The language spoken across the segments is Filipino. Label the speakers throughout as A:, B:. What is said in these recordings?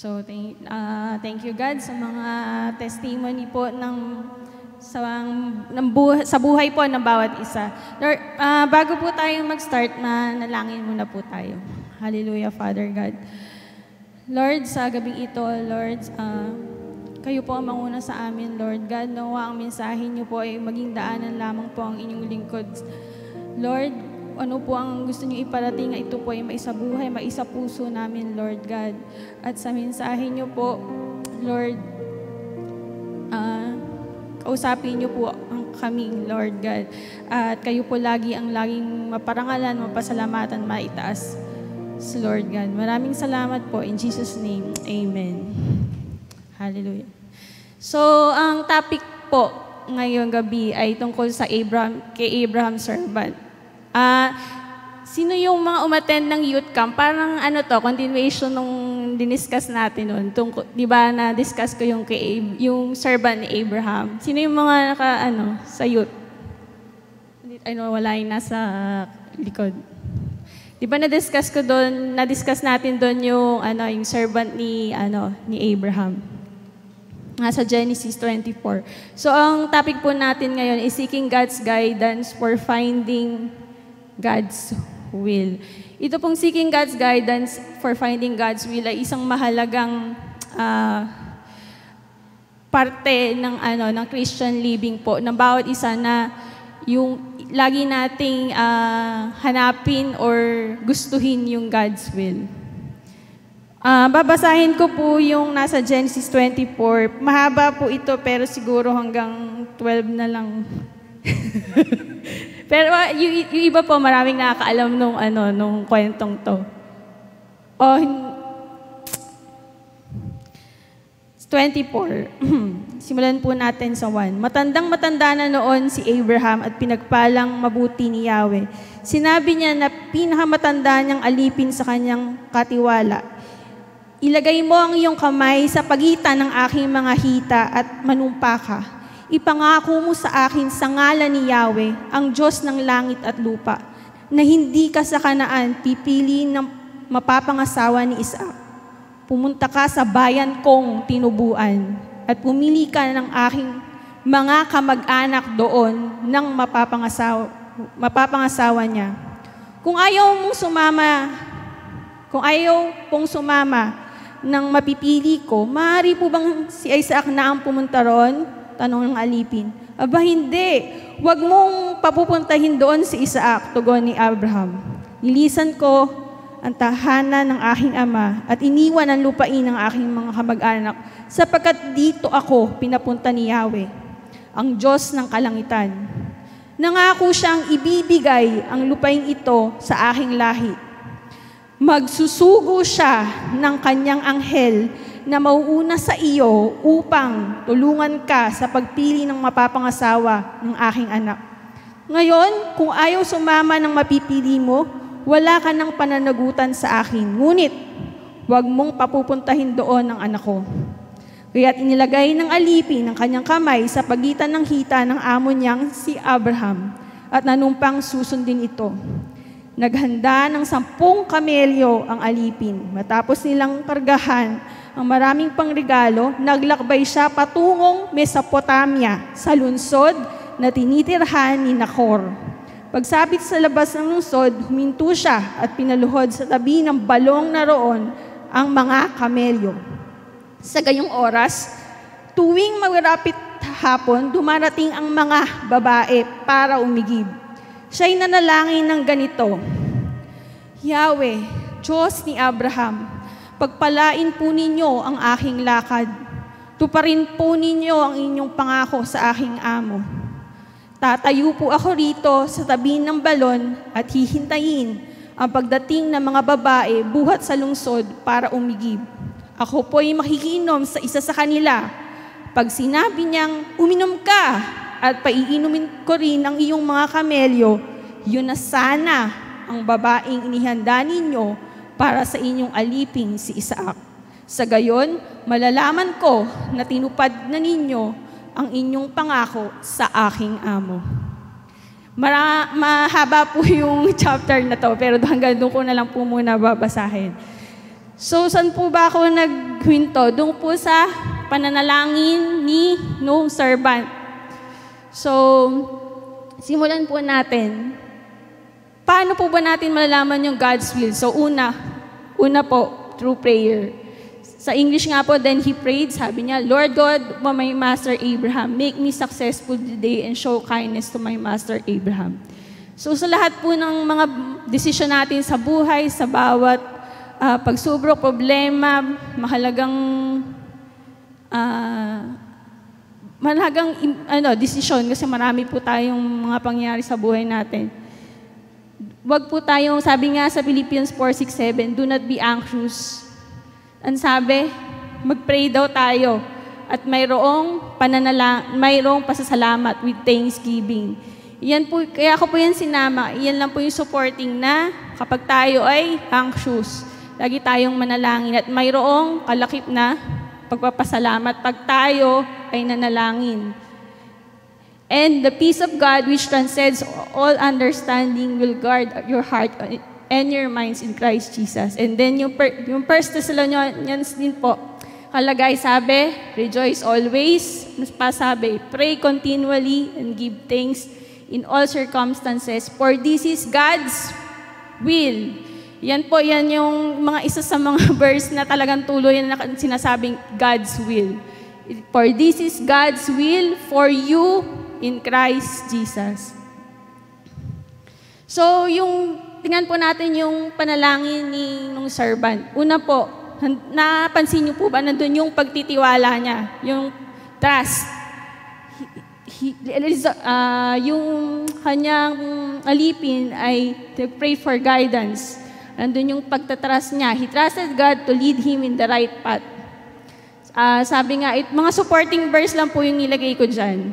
A: So, thank you God sa mga testimony po sa buhay po ng bawat isa. Lord, bago po tayo mag-start, manalangin muna po tayo. Hallelujah, Father God. Lord, sa gabing ito, Lord, kayo po ang manguna sa amin, Lord God. Nawa ang mensahe niyo po ay maging daanan lamang po ang inyong lingkod. Lord, ano po ang gusto niyo iparating, ito po ay maisabuhay, maisapuso namin, Lord God. At sa mensahe niyo po, Lord, kausapin niyo po ang kaming, Lord God. At kayo po lagi ang laging maparangalan, mapasalamatan, maitaas, Lord God. Maraming salamat po. In Jesus' name, Amen. Hallelujah. So, ang topic po ngayong gabi ay tungkol sa kay Abraham servant. Sino yung mga umattend ng youth camp? Parang continuation nung diniscuss natin noon. Di ba na-discuss ko yung servant ni Abraham. Sino yung mga sa youth? Wala yung nasa likod. Di ba na-discuss natin doon yung servant ni Abraham. Sa Genesis 24. So, ang topic po natin ngayon is seeking God's guidance for finding God's will. Ito pong seeking God's guidance for finding God's will ay isang mahalagang parte ng Christian living po, ng bawat isa na yung lagi nating hanapin or gustuhin yung God's will. Babasahin ko po yung nasa Genesis 24. Mahaba po ito pero siguro hanggang 12 na lang. Pero yung iba po maraming nakakaalam nung kwentong to. 24. Simulan po natin sa 1. Matandang-matanda na noon si Abraham at pinagpalang mabuti ni Yahweh. Sinabi niya na pinakamatanda niyang alipin sa kanyang katiwala. Ilagay mo ang iyong kamay sa pagitan ng aking mga hita at manumpa ka. Ipangako mo sa akin sa ngalan ni Yahweh, ang Diyos ng langit at lupa, na hindi ka sa Kanaan pipili ng mapapangasawa ni Isaac. Pumunta ka sa bayan kong tinubuan at pumili ka ng aking mga kamag-anak doon ng mapapangasawa niya. Kung ayaw pong sumama ng mapipili ko, maaari po bang si Isaac na ang pumunta roon? Tanong ng alipin. Aba, hindi. Huwag mong papupuntahin doon si Isaac, tugon ni Abraham. Nilisan ko ang tahanan ng aking ama at iniwan ang lupain ng aking mga kamag-anak sapagkat dito ako pinapunta ni Yahweh, ang Diyos ng kalangitan. Nangako siyang ibibigay ang lupain ito sa aking lahi. Magsusugo siya ng kanyang anghel na mauuna sa iyo upang tulungan ka sa pagpili ng mapapangasawa ng aking anak. Ngayon, kung ayaw sumama ng mapipili mo, wala ka ng pananagutan sa akin. Ngunit, huwag mong papupuntahin doon ang anak ko. Kaya't inilagay ng alipin ng kanyang kamay sa pagitan ng hita ng amo niyang si Abraham at nanumpang susundin ito. Naghanda ng 10 kamelyo ang alipin. Matapos nilang kargahan ang maraming pangregalo, naglakbay siya patungong Mesopotamia sa lungsod na tinitirhan ni Nahor. Pagsapit sa labas ng lungsod, huminto siya at pinaluhod sa tabi ng balong na roon ang mga kamelyo. Sa gayong oras, tuwing magrapit hapon, dumarating ang mga babae para umigib. Siya'y nanalangin ng ganito, Yahweh, Diyos ni Abraham, pagpalain po ninyo ang aking lakad. Tuparin po ninyo ang inyong pangako sa aking amo. Tatayo po ako rito sa tabi ng balon at hihintayin ang pagdating ng mga babae buhat sa lungsod para umigib. Ako po'y makikinom sa isa sa kanila. Pag sinabi niyang, uminom ka, at paiinumin ko rin ang iyong mga kamelyo, yun na sana ang babaeng inihanda ninyo para sa inyong aliping si Isaac. Sa gayon, malalaman ko na tinupad na ninyo ang inyong pangako sa aking amo. Mahaba po yung chapter na to, pero hanggang doon ko na lang po muna babasahin. So, saan po ba ako nagkwento doon po sa pananalangin ni nung servant. So, simulan po natin. Paano po ba natin malalaman yung God's will? So, una po, through prayer. Sa English nga po, then he prayed, sabi niya, Lord God, my master Abraham, make me successful today and show kindness to my master Abraham. So sa lahat po ng mga desisyon natin sa buhay, sa bawat pagsubok, problema, mahalagang desisyon kasi marami po tayong mga pangyayari sa buhay natin. Wag po tayong, sabi nga sa Philippians 4:6-7, do not be anxious. Ang sabi, mag-pray daw tayo at mayroong pasasalamat with thanksgiving. Yan po, kaya ako po yan sinama. Yan lang po yung supporting na kapag tayo ay anxious, lagi tayong manalangin at mayroong kalakip na pagpapasalamat pag tayo ay nanalangin. And the peace of God which transcends all understanding will guard your heart and your minds in Christ Jesus. And then yung 1 Thessalonians din po, kalagay sabi, rejoice always. Sabi, pray continually and give thanks in all circumstances, for this is God's will. Yan po, yan yung mga isa sa mga verse na talagang tuloy na sinasabing God's will. For this is God's will for you in Christ Jesus. So, tingnan po natin yung panalangin nung servant. Una po, napansin niyo po ba, nandun yung pagtitiwala niya, yung trust. Yung kanyang alipin ay to pray for guidance. Nandun yung pagtatrust niya. He trusted God to lead him in the right path. Sabi nga, mga supporting verse lang po yung nilagay ko dyan.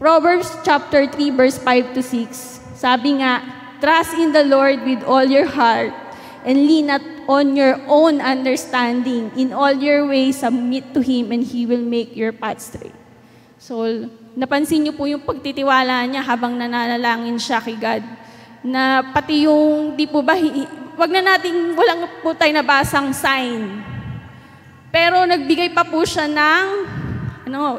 A: Proverbs chapter 3 verse 5-6. Sabi nga, trust in the Lord with all your heart and lean not on your own understanding. In all your ways, submit to Him and He will make your path straight. So, napansin niyo po yung pagtitiwala niya habang nananalangin siya kay God. Na pati yung, di po ba, walang po tayo nabasang sign. Pero nagbigay pa po siya ng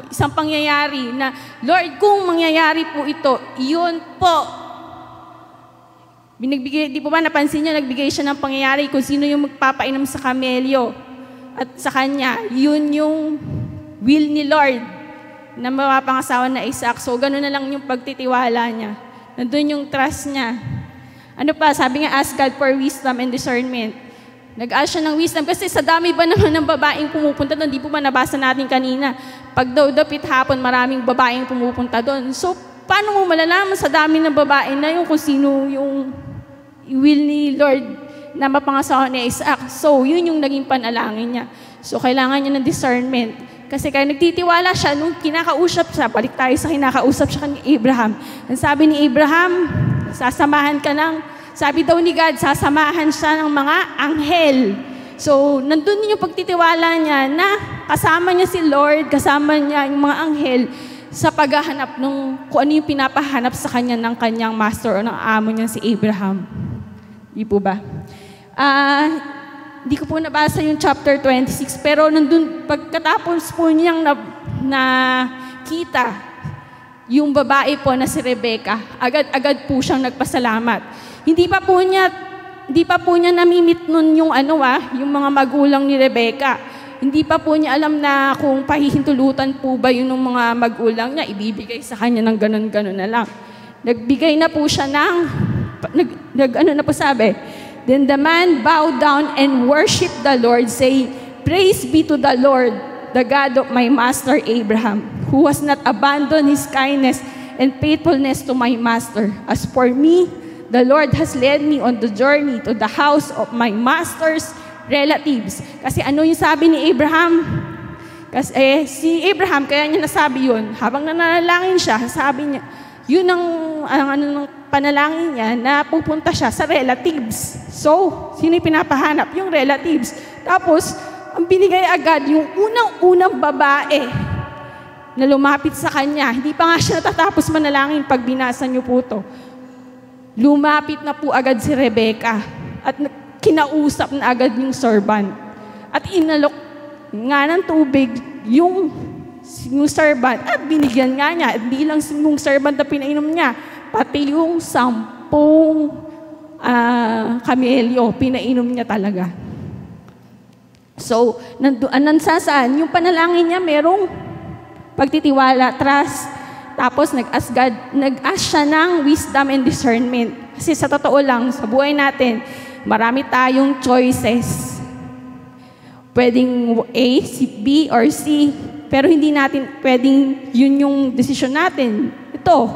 A: isang pangyayari na, Lord, kung mangyayari po ito, yun po. Di po ba napansin niya, nagbigay siya ng pangyayari kung sino yung magpapainom sa kamelyo. At sa kanya, yun yung will ni Lord na mapapangasawa na Isaac. So, gano'n na lang yung pagtitiwala niya. Nandun yung trust niya. Ano pa, sabi nga, ask God for wisdom and discernment. Nag-ask siya ng wisdom kasi sa dami ba naman ng babaeng pumupunta doon? Di po ba nabasa natin kanina? Pag daw dapit hapon, maraming babaeng pumupunta doon. So, paano mo malalaman sa dami ng babae na yung kung sino yung will ni Lord na mapangasawa ni Isaac? So, yun yung naging panalangin niya. So, kailangan niya ng discernment. Kasi kaya nagtitiwala siya, nung kinakausap siya, balik tayo sa kinakausap siya ni Abraham. Ang sabi ni Abraham, sasamahan ka sabi daw ni God, sasamahan siya ng mga anghel. So, nandun yung pagtitiwala niya na kasama niya si Lord, kasama niya yung mga anghel sa paghahanap kung ano yung pinapahanap sa kanya ng kanyang master o ng amo niya si Abraham. Di po ba? Di ko po nabasa yung chapter 26, pero nandun, pagkatapos po niyang nakita yung babae po na si Rebecca, agad-agad po siyang nagpasalamat. Hindi pa po niya namimit nun yung yung mga magulang ni Rebecca. Hindi pa po niya alam na kung pahihintulutan po ba yun ng mga magulang niya, ibibigay sa kanya ng ganun-ganun na lang. Nagbigay na po siya sabi, then the man bowed down and worshiped the Lord, saying, praise be to the Lord, the God of my master Abraham, who has not abandoned his kindness and faithfulness to my master. As for me, the Lord has led me on the journey to the house of my master's relatives. Kasi ano yung sabi ni Abraham? Kasi si Abraham, kaya niya nasabi yun, habang nanalangin siya, sabi niya, yun ang panalangin niya na pupunta siya sa relatives. So, sino yung pinapahanap? Yung relatives. Tapos, ang binigay agad, yung unang babae na lumapit sa kanya. Hindi pa nga siya natatapos manalangin pag binasa niyo po ito. Lumapit na po agad si Rebecca at kinausap na agad yung servant. At nga ng tubig yung servant at binigyan nga niya. At di lang yung servant na pinainom niya, pati yung 10 kamelyo, pinainom niya talaga. So, nansasaan, yung panalangin niya merong pagtitiwala, trust, tapos nag-ask siya ng wisdom and discernment. Kasi sa totoo lang, sa buhay natin, marami tayong choices. Pwedeng A, B, or C. Pero hindi natin pwedeng yun yung decision natin. Ito.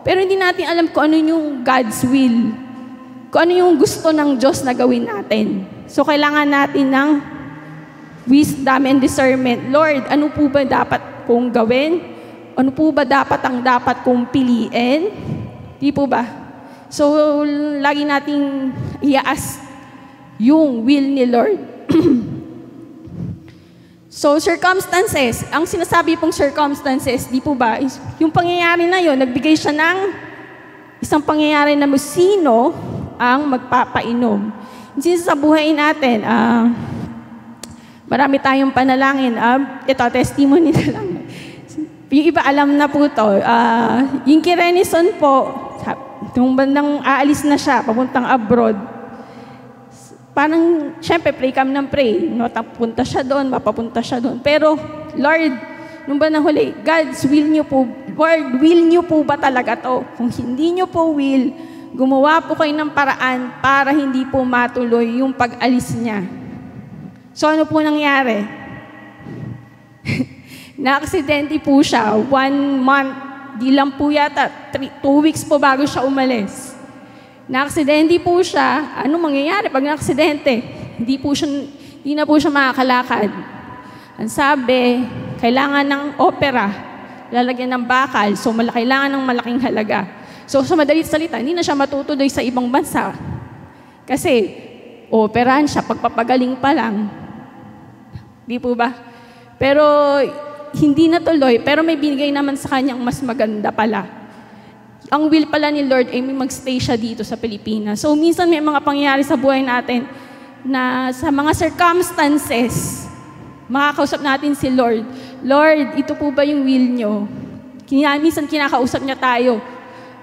A: Pero hindi natin alam kung ano yung God's will. Kung ano yung gusto ng Diyos na gawin natin. So, kailangan natin ng wisdom and discernment. Lord, ano po ba dapat kong gawin? Ano po ba ang dapat kong piliin? Di po ba? So, lagi nating i-ask yung will ni Lord. So, circumstances. Ang sinasabi pong circumstances, di po ba? Yung pangyayari na yun, nagbigay siya ng isang pangyayari na sino ang magpapainom. Kasi sa buhay natin, marami tayong panalangin. Ito, testimony na lang. Yung iba alam na po ito. Yung kay Renison po, nung bandang aalis na siya, papuntang abroad, parang, syempre, pray kami ng pray. No, punta siya doon, mapapunta siya doon. Pero, Lord, nung bandang huli, God's will niyo po, Lord, will niyo po ba talaga to? Kung hindi niyo po will, gumawa po kayo ng paraan para hindi po matuloy yung pag-alis niya. So, ano po nangyari? Na-aksidente po siya, 1 month, di lang po yata, 2 weeks po bago siya umalis. Na-aksidente po siya, ano mangyayari pag na-aksidente? Hindi na po siya makakalakad. Ang sabi, kailangan ng opera, lalagyan ng bakal, so kailangan ng malaking halaga. So, sa madalit salita, hindi na siya matutuloy sa ibang bansa. Kasi, operahan siya, pagpapagaling pa lang. Di po ba? Pero, hindi natuloy, pero may binigay naman sa kanyang mas maganda pala. Ang will pala ni Lord ay may magstay siya dito sa Pilipinas. So, minsan may mga pangyayari sa buhay natin na sa mga circumstances, makakausap natin si Lord. Lord, ito po ba yung will nyo? Minsan kinakausap niya tayo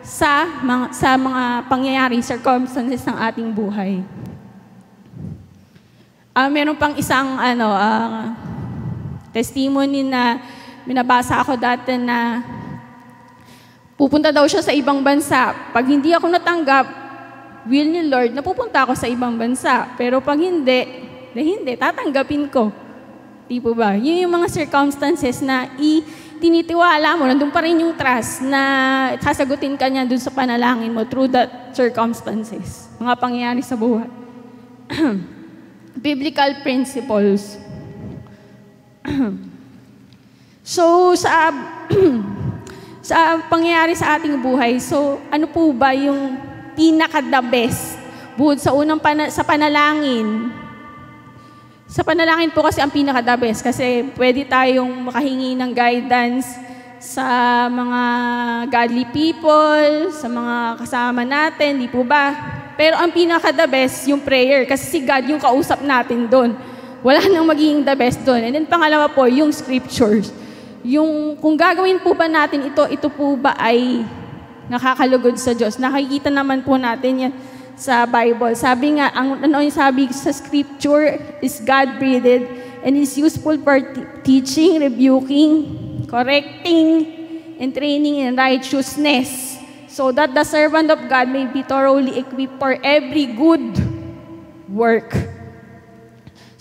A: sa mga pangyayari, circumstances ng ating buhay. Meron pang isang testimony na binabasa ako dati na pupunta daw siya sa ibang bansa. Pag hindi ako natanggap, will ni Lord, napupunta ako sa ibang bansa. Pero pag hindi, tatanggapin ko. Di po ba? Yun yung mga circumstances na tinitiwala mo, nandun pa rin yung trust na sasagutin ka niya dun sa panalangin mo through that circumstances. Mga pangyayari sa buhay. Biblical principles. So, sa pangyayari sa ating buhay, so ano po ba yung pinaka-the best? Bukod sa sa panalangin. Sa panalangin po kasi ang pinaka-the best kasi pwede tayong makahingi ng guidance sa mga godly people, sa mga kasama natin, di po ba? Pero ang pinaka-the best, yung prayer, kasi si God yung kausap natin doon. Wala nang magiging the best doon. And then pangalawa po, yung scriptures. Yung kung gagawin po ba natin ito po ba ay nakakalugod sa Diyos? Nakikita naman po natin yan sa Bible. Sabi nga, yung sabi sa scripture is God-breathed and is useful for teaching, rebuking, correcting, and training in righteousness, so that the servant of God may be thoroughly equipped for every good work.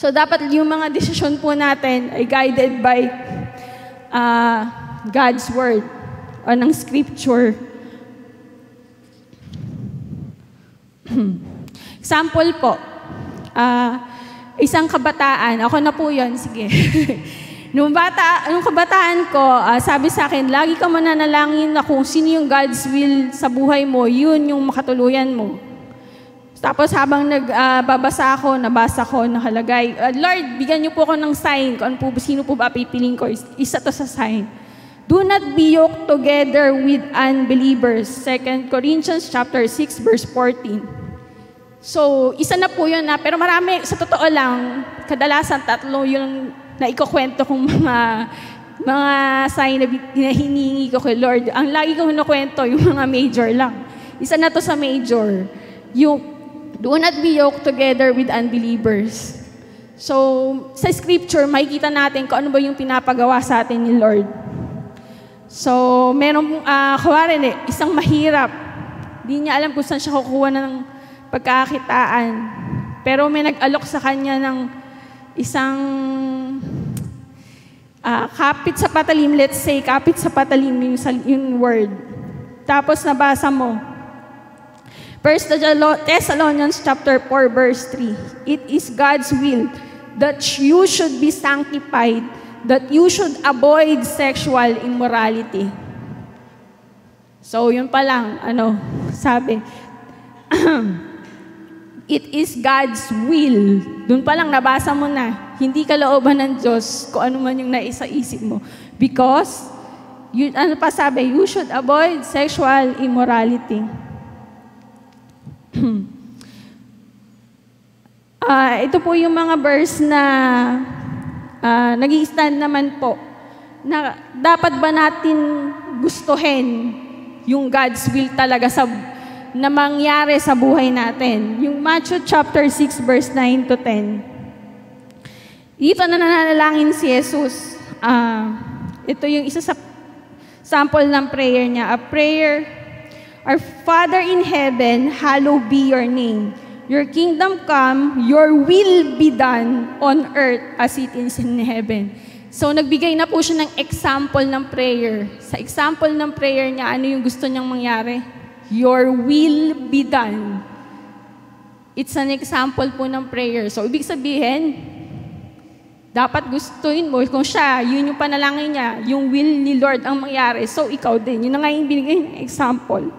A: So dapat yung mga desisyon po natin ay guided by God's Word o ng Scripture. Example po, isang kabataan, ako na po yun, sige. Nung kabataan ko, sabi sa akin, lagi ka mananalangin na kung sino yung God's will sa buhay mo, yun yung makatuluyan mo. Tapos habang nabasa ko, nakalagay, Lord, bigyan niyo po ako ng sign kung sino po ba pipiling ko. Isa to sa sign. Do not be yoked together with unbelievers. 2 Corinthians chapter 6, verse 14. So, isa na po yun pero marami, sa totoo lang, kadalasan 3 yung naikukwento kong mga sign na hiningi ko kay Lord. Ang lagi ko kinukwento, yung mga major lang. Isa na to sa major. Yung, do not be yoked together with unbelievers. So, sa scripture, makikita natin kung ano ba yung pinapagawa sa atin ni Lord. So, merong, isang mahirap. Di niya alam kung saan siya kukuha ng pagkakakitaan. Pero may nag-alok sa kanya ng isang kapit sa patalim, let's say, kapit sa patalim yung word. Tapos nabasa mo. 1 Thessalonians chapter 4, verse 3. It is God's will that you should be sanctified, that you should avoid sexual immorality. So, yun pa lang, sabi, it is God's will. Doon pa lang nabasa mo na, hindi kalooban ng Diyos kung ano man yung naisaisip mo. Because, sabi, you should avoid sexual immorality. Ito po yung mga verse na nag-i-stand naman po na dapat ba natin gustuhin yung God's will talaga na mangyari sa buhay natin. Yung Matthew chapter 6 verse 9 to 10. Dito na nananalangin si Jesus. Ito yung isa sa sample ng prayer niya. A prayer, Our Father in heaven, hallowed be your name. Your kingdom come, your will be done on earth as it is in heaven. So, nagbigay na po siya ng example ng prayer. Sa example ng prayer niya, ano yung gusto niyang mangyari? Your will be done. It's an example po ng prayer. So, ibig sabihin, dapat gustuin mo, kung siya, yun yung panalangin niya, yung will ni Lord ang mangyari. So, ikaw din. Yun na nga yung binigay ng example.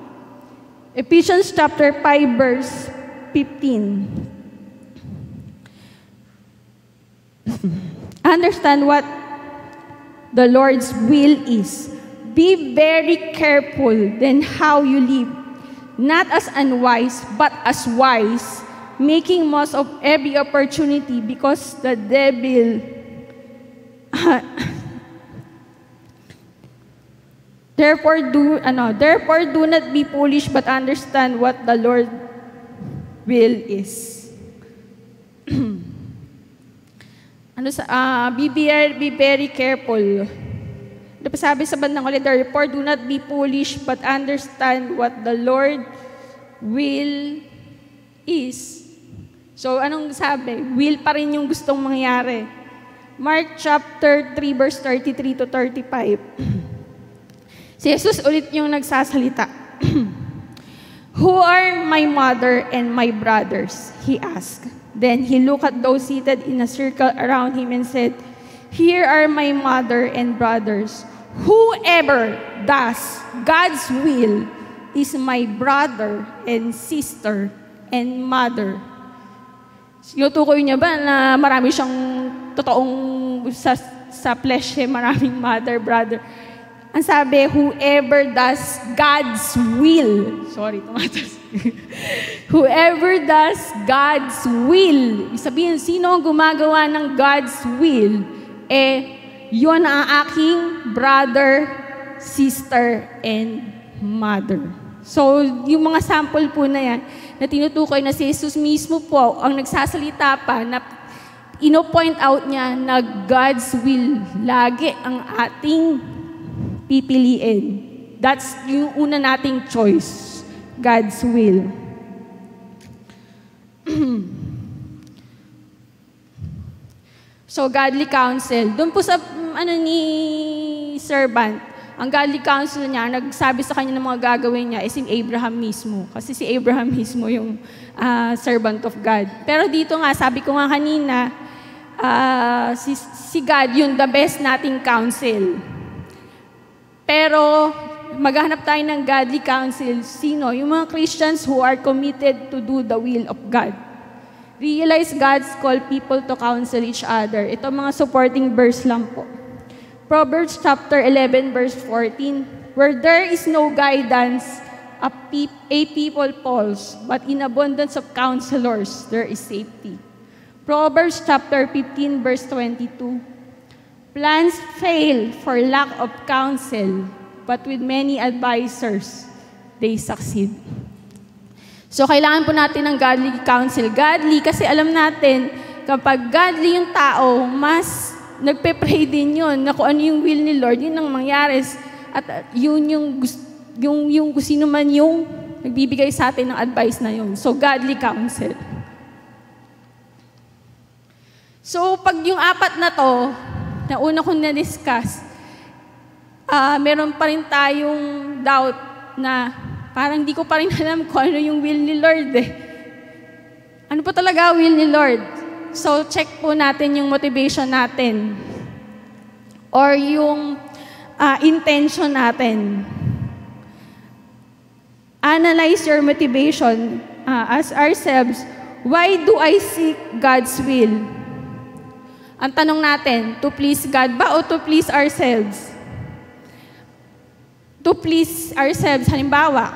A: Ephesians chapter 5, verse 15. Understand what the Lord's will is. Be very careful then how you live, not as unwise, but as wise, making most of every opportunity because the devil Therefore do not be foolish but understand what the Lord will is. Be very careful. Sabi sa bandang ulit, therefore do not be foolish but understand what the Lord will is. So anong sabi? Will pa rin yung gustong mangyari. Mark chapter 3 verse 33 to 35. Si Jesus ulit yung nagsasalita. Who are my mother and my brothers? He asked. Then he looked at those seated in a circle around him and said, Here are my mother and brothers. Whoever does God's will is my brother and sister and mother. Sinutukoy niya ba na marami siyang totoong sa flesh, maraming mother, brother? Ang sabi, whoever does God's will. Sorry, tumatas. Whoever does God's will. Sabihin, sino ang gumagawa ng God's will? Yun ang aking brother, sister, and mother. So, yung mga sample po na yan, na tinutukoy na si Jesus mismo po, ang nagsasalita pa, na ino-point out niya na God's will lagi ang ating pipiliin. That's yung una nating choice. God's will. So, godly counsel. Doon po sa, ni servant, ang godly counsel niya, nagsabi sa kanya ng mga gagawin niya, is si Abraham mismo. Kasi si Abraham mismo yung servant of God. Pero dito nga, sabi ko nga kanina, si God, yung the best nating counsel. Pero, maghanap tayo ng godly counsel. Sino? Yung mga Christians who are committed to do the will of God. Realize God's call people to counsel each other. Ito mga supporting verse lang po. Proverbs chapter 11 verse 14. Where there is no guidance, a people falls, but in abundance of counselors, there is safety. Proverbs chapter 15, verse 22. Plans fail for lack of counsel, but with many advisors, they succeed. So, kailangan po natin ng godly counsel. Godly, kasi alam natin, kapag godly yung tao, mas nagpe-pray din yun na kung ano yung will ni Lord, yun ang mangyari. At yun yung sino man yung nagbibigay sa atin ng advice na yun. So, godly counsel. So, pag yung apat na to, na una kong na-discuss, meron pa rin tayong doubt na parang di ko pa rin alam kung ano yung will ni Lord eh. Ano po talaga will ni Lord? So, check po natin yung motivation natin or yung intention natin. Analyze your motivation as ourselves. Why do I seek God's will? Ang tanong natin, to please God ba o to please ourselves? To please ourselves, halimbawa,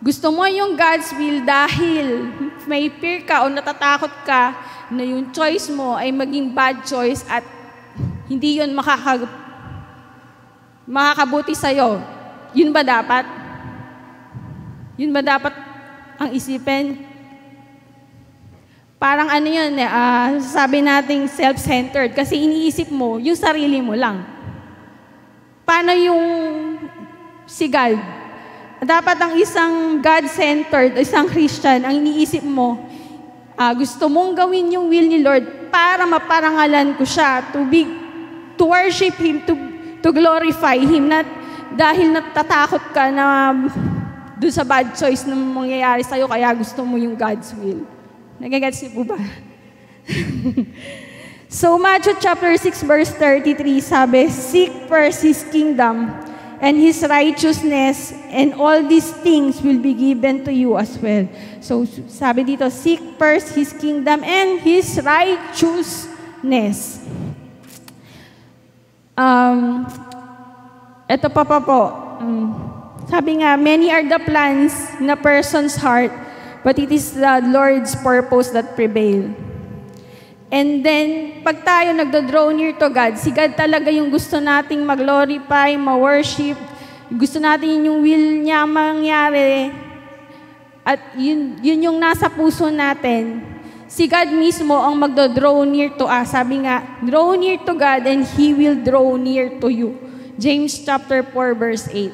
A: gusto mo yung God's will dahil may fear ka o natatakot ka na yung choice mo ay maging bad choice at hindi yun makakabuti sa'yo. Yun ba dapat? Yun ba dapat ang isipin? Parang ano yun, sabi nating self-centered kasi iniisip mo yung sarili mo lang. Paano yung si God? Dapat ang isang God-centered, isang Christian, ang iniisip mo, gusto mong gawin yung will ni Lord para maparangalan ko siya, to worship Him, to glorify Him, not dahil natatakot ka na doon sa bad choice na mangyayari sa'yo, kaya gusto mo yung God's will. Nagagets niyo po ba? So, Matthew chapter 6, verse 33, sabi, seek first His kingdom and His righteousness, and all these things will be given to you as well. So, sabi dito, seek first His kingdom and His righteousness. Ito pa po. Sabi nga, many are the plans in a person's heart, but it is the Lord's purpose that prevail. And then, pag tayo nagdo-draw near to God, si God talaga yung gusto nating mag-glorify, ma-worship, gusto natin yung will niya mangyari, at yun yung nasa puso natin. Si God mismo ang magdo-draw near to us. Sabi nga, draw near to God and He will draw near to you. James chapter 4, verse 8.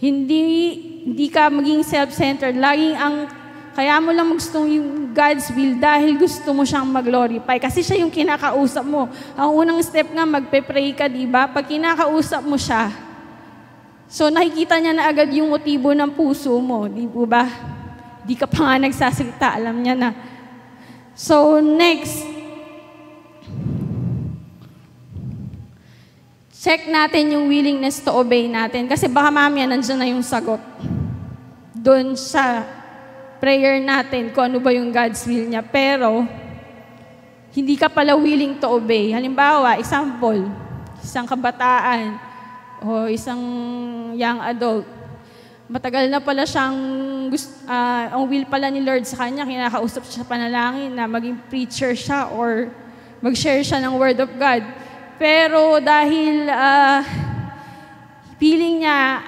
A: Hindi ka maging self-centered. Laging kaya mo lang gusto yung God's will dahil gusto mo siyang mag-glorify. Kasi siya yung kinakausap mo. Ang unang step nga, magpe-pray ka, diba? Pag kinakausap mo siya, so nakikita niya na agad yung motibo ng puso mo. Di po ba? Di ka pa nga nagsasalita, alam niya na. So next, check natin yung willingness to obey natin. Kasi baka mamaya nandiyan na yung sagot. Doon sa prayer natin kung ano ba yung God's will niya. Pero, hindi ka pala willing to obey. Halimbawa, example, isang kabataan o isang young adult. Matagal na pala siyang, ang will pala ni Lord sa kanya, kinakausap siya sa panalangin na maging preacher siya or mag-share siya ng Word of God. Pero dahil feeling niya,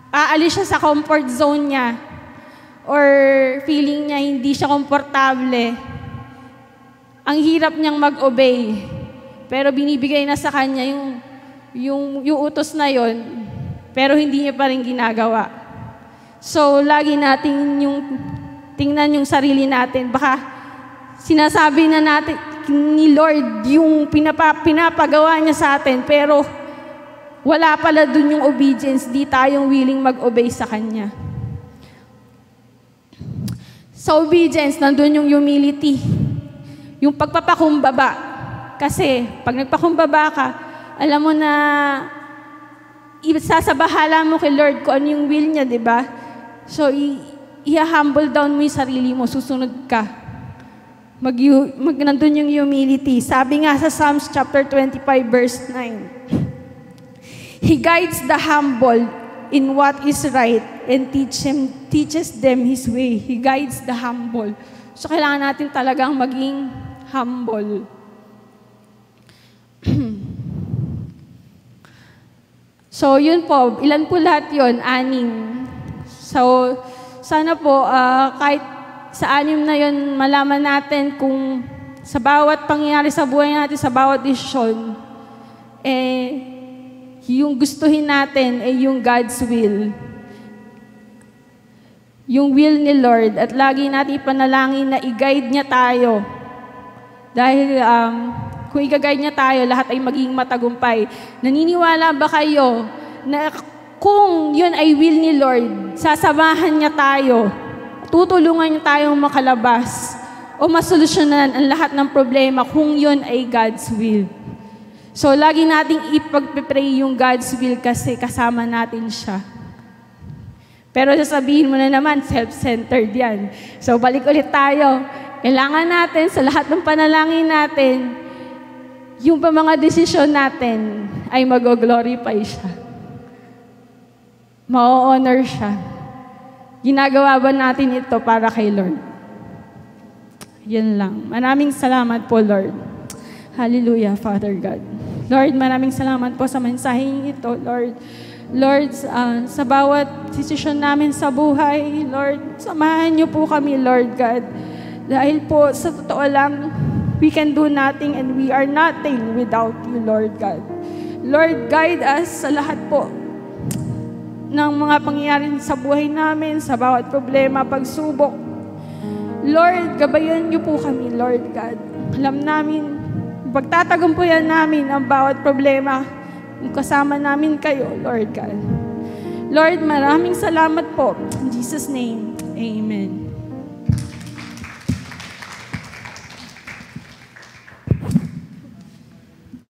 A: aalis siya sa comfort zone niya or feeling niya hindi siya komportable, ang hirap niyang mag-obey. Pero binibigay na sa kanya yung utos na yon, pero hindi niya pa rin ginagawa. So, lagi natin tingnan yung sarili natin. Baka sinasabi na natin ni Lord yung pinapagawa niya sa atin, pero wala pala dun yung obedience, di tayong willing mag-obey sa Kanya. Sa obedience, nandun yung humility, yung pagpapakumbaba. Kasi pag nagpakumbaba ka, alam mo na isasabahala mo kay Lord kung ano yung will niya, di ba? So, i-humble down mo yung sarili mo, susunod ka. Nandun yung humility. Sabi nga sa Psalms chapter 25, verse 9, He guides the humble in what is right and teaches them His way. He guides the humble. So, kailangan natin talagang maging humble. So, yun po. Ilan po lahat yun? 6. So, sana po, kahit sa 6 na yun, malaman natin kung sa bawat pangyayari sa buhay natin, sa bawat desisyon, yung gustuhin natin ay yung God's will. Yung will ni Lord. At lagi natin ipanalangin na i-guide niya tayo. Dahil kung i-guide niya tayo, lahat ay magiging matagumpay. Naniniwala ba kayo na kung yun ay will ni Lord, sasamahan niya tayo, tutulungan niya tayong makalabas o masolusyonan ang lahat ng problema kung yun ay God's will. So, lagi nating ipag-pray yung God's will kasi kasama natin siya. Pero sasabihin mo na naman, self-centered yan. So, balik ulit tayo. Kailangan natin sa lahat ng panalangin natin, yung pa mga desisyon natin ay mag-glorify siya. Ma-honor siya. Ginagawa ba natin ito para kay Lord? Yan lang. Maraming salamat po, Lord. Hallelujah, Father God. Lord, maraming salamat po sa mensaheng ito, Lord. Lord, sa bawat desisyon namin sa buhay, Lord, samahan niyo po kami, Lord God. Dahil po, sa totoo lang, we can do nothing and we are nothing without you, Lord God. Lord, guide us sa lahat po ng mga pangyayari sa buhay namin, sa bawat problema, pagsubok. Lord, gabayan niyo po kami, Lord God. Alam namin, pagtatagumpayan namin ang bawat problema, kasama namin kayo, Lord God. Lord, maraming salamat po. In Jesus' name, amen.